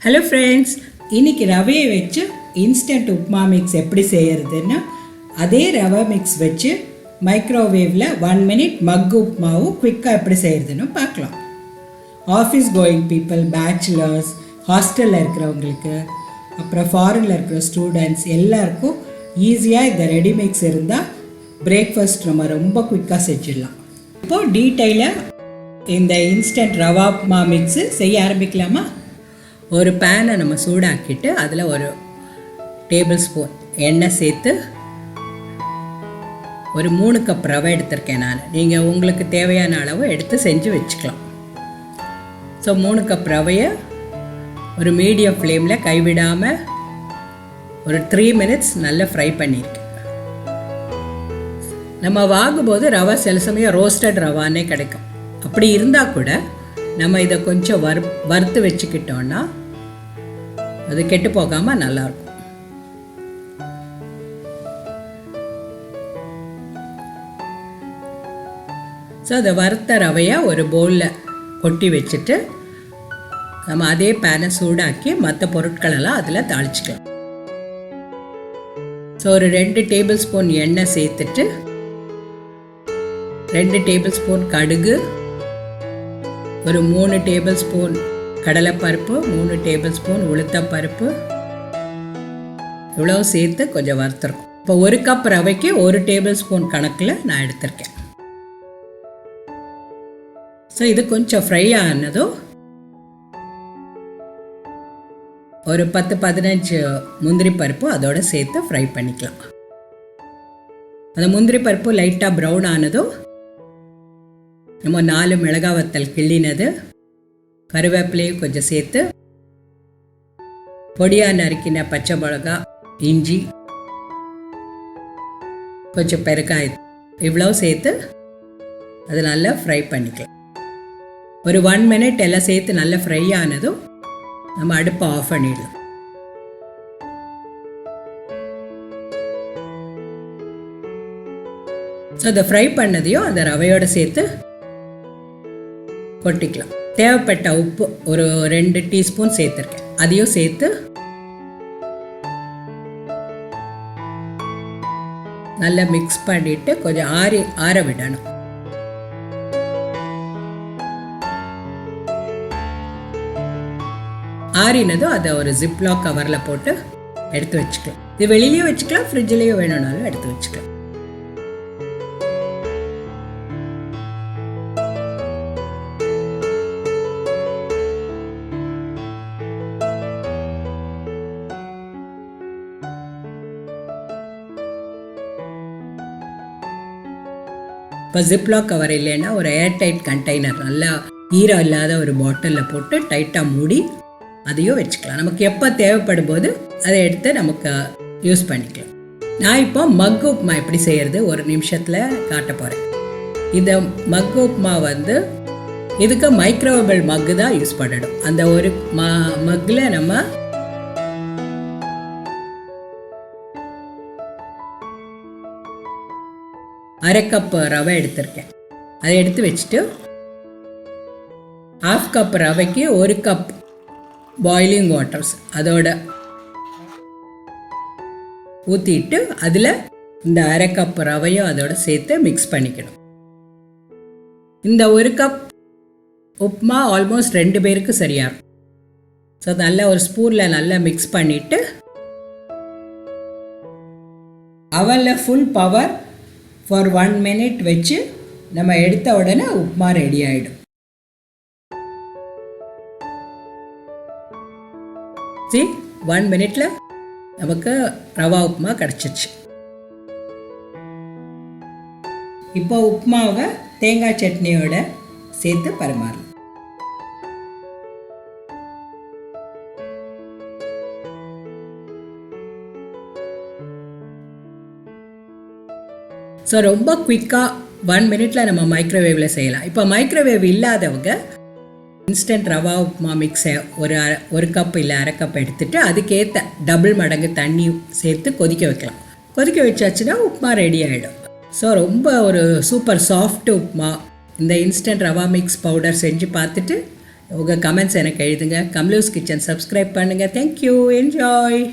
Hello friends, இன்றைக்கி ரவையை வச்சு இன்ஸ்டன்ட் உப்மா மிக்ஸ் எப்படி செய்கிறதுன்னு அதே ரவை மிக்ஸ் வச்சு மைக்ரோவேவில் 1 minute மக் உப்மாவும் குவிக்காக எப்படி செய்கிறதுன்னு பார்க்கலாம். ஆஃபீஸ் கோயிங் பீப்புள், பேச்சுலர்ஸ், ஹாஸ்டலில் இருக்கிறவங்களுக்கு, அப்புறம் ஃபாரினில் இருக்கிற ஸ்டூடெண்ட்ஸ் எல்லாருக்கும் ஈஸியாக இந்த ரெடி மிக்ஸ் இருந்தால் பிரேக்ஃபாஸ்ட் நம்ம ரொம்ப குவிக்காக செஞ்சிடலாம். இப்போது டீட்டெயிலாக இந்த இன்ஸ்டன்ட் ரவா உப்மா மிக்ஸு செய்ய ஆரம்பிக்கலாமா? ஒரு பேனை நம்ம சூடாக்கிட்டு அதில் ஒரு டேபிள் ஸ்பூன் எண்ணெய் சேர்த்து ஒரு 3 கப் ரவை எடுத்திருக்கேன் நான். நீங்கள் உங்களுக்கு தேவையான அளவு எடுத்து செஞ்சு வச்சுக்கலாம். ஸோ 3 கப் ரவையை ஒரு மீடியம் ஃப்ளேமில் கைவிடாமல் ஒரு 3 minutes நல்லா ஃப்ரை பண்ணியிருக்கேன். நம்ம வாங்கும்போது ரவை சில சமயம் ரோஸ்டட் ரவானே கிடைக்கும். அப்படி இருந்தால் கூட நம்ம இதை கொஞ்சம் வறுத்து வச்சுக்கிட்டோன்னா அது கெட்டு போகாமல் நல்லாயிருக்கும். ஸோ அதை வறுத்த ரவையை ஒரு பவுலில் கொட்டி வச்சுட்டு நம்ம அதே பேனை சூடாக்கி மற்ற பொருட்களெல்லாம் அதில் தாளிச்சிக்கலாம். ஸோ ஒரு 2 டேபிள் ஸ்பூன் எண்ணெய் சேர்த்துட்டு 2 டேபிள் ஸ்பூன் கடுகு, ஒரு 3 டேபிள் ஸ்பூன் கடலைப்பருப்பு, 3 டேபிள் ஸ்பூன் உளுத்தப்பருப்பு, இவ்வளோ சேர்த்து கொஞ்சம் வறுத்துருக்கும். இப்போ 1 கப் ரவைக்கு 1 டேபிள் ஸ்பூன் கணக்கில் நான் எடுத்திருக்கேன். ஸோ இது கொஞ்சம் ஃப்ரை ஆனதும் ஒரு 10-15 முந்திரி பருப்பு அதோடு சேர்த்து ஃப்ரை பண்ணிக்கலாம். அந்த முந்திரி பருப்பு லைட்டாக ப்ரௌன் ஆனதும் நம்ம 4 மிளகாய் வத்தல் கிள்ளினது, கருவேப்பிலையும் கொஞ்சம் சேர்த்து, பொடியாக நறுக்கின பச்சை மிளகா, இஞ்சி, கொஞ்சம் பெருங்காயம் இவ்வளோ சேர்த்து அது நல்லா ஃப்ரை பண்ணிக்கலாம். ஒரு 1 minute எல்லாம் சேர்த்து நல்லா ஃப்ரை ஆனதும் நம்ம அடுப்பை ஆஃப் பண்ணிடலாம். ஸோ அதை ஃப்ரை பண்ணதையும் அந்த ரவையோடு சேர்த்து கொட்டிக்கலாம். தேவைப்பட்ட உப்பு ஒரு 2 டீஸ்பூன் சேர்த்துருக்கேன். அதையும் சேர்த்து நல்லா மிக்ஸ் பண்ணிட்டு கொஞ்சம் ஆற விடணும். ஆறினதும் அதை ஒரு ஜிப்லாக் கவரில் போட்டு எடுத்து வச்சுக்கலாம். இது வெளியிலையும் வச்சுக்கலாம், ஃப்ரிட்ஜ்லேயும் வேணும்னாலும் எடுத்து வச்சுக்கலாம். இப்போ ஜிப்லாக் கவர் இல்லைன்னா ஒரு ஏர்டைட் கண்டெய்னர், நல்லா ஈரம் இல்லாத ஒரு பாட்டிலில் போட்டு டைட்டாக மூடி அதையும் வச்சுக்கலாம். நமக்கு எப்போ தேவைப்படும் போது அதை எடுத்து நமக்கு யூஸ் பண்ணிக்கலாம். நான் இப்போ மக் உப்மா எப்படி செய்கிறது ஒரு நிமிஷத்தில் காட்ட போகிறேன். இந்த மக் உப்மா இதுக்கு மைக்ரோவேபிள் மக்கு தான் யூஸ் பண்ணணும். அந்த ஒரு மக்கில் நம்ம அரை கப் ரவை எடுத்திருக்கேன். அதை எடுத்து வச்சுட்டு 1/2 கப் ரவைக்கு 1 கப் பாய்லிங் வாட்டர்ஸ் அதோட ஊற்றிட்டு அதில் இந்த அரை கப் ரவையும் அதோட சேர்த்து மிக்ஸ் பண்ணிக்கணும். இந்த 1 கப் உப்மா ஆல்மோஸ்ட் 2 பேருக்கு சரியாகும். ஸோ நல்லா ஒரு ஸ்பூனில் நல்லா மிக்ஸ் பண்ணிவிட்டு அவனில் ஃபுல் பவர் ஃபார் 1 minute வச்சு நம்ம எடுத்த உடனே உப்மா ரெடி ஆகிடும். 1 minute நமக்கு ரவா உப்மா கிடச்சிச்சு. இப்போ உப்மாவை தேங்காய் சட்னியோட சேர்த்து பரிமாறலாம். ஸோ ரொம்ப குயிக்காக 1 minute நம்ம மைக்ரோவேவில் செய்யலாம். இப்போ மைக்ரோவேவ் இல்லாதவங்க இன்ஸ்டன்ட் ரவா உப்மா மிக்ஸை ஒரு கப் இல்லை அரை கப் எடுத்துகிட்டு அதுக்கேற்ற டபுள் மடங்கு தண்ணி சேர்த்து கொதிக்க வைக்கலாம். கொதிக்க வச்சாச்சுன்னா உப்மா ரெடி ஆகிடும். ஸோ ரொம்ப ஒரு சூப்பர் சாஃப்ட் உப்மா. இந்த இன்ஸ்டன்ட் ரவா மிக்ஸ் பவுடர் செஞ்சு பார்த்துட்டு உங்கள் கமெண்ட்ஸ் எனக்கு எழுதுங்க. கம்லூஸ் கிச்சன் சப்ஸ்கிரைப் பண்ணுங்கள். தேங்க்யூ. என்ஜாய்.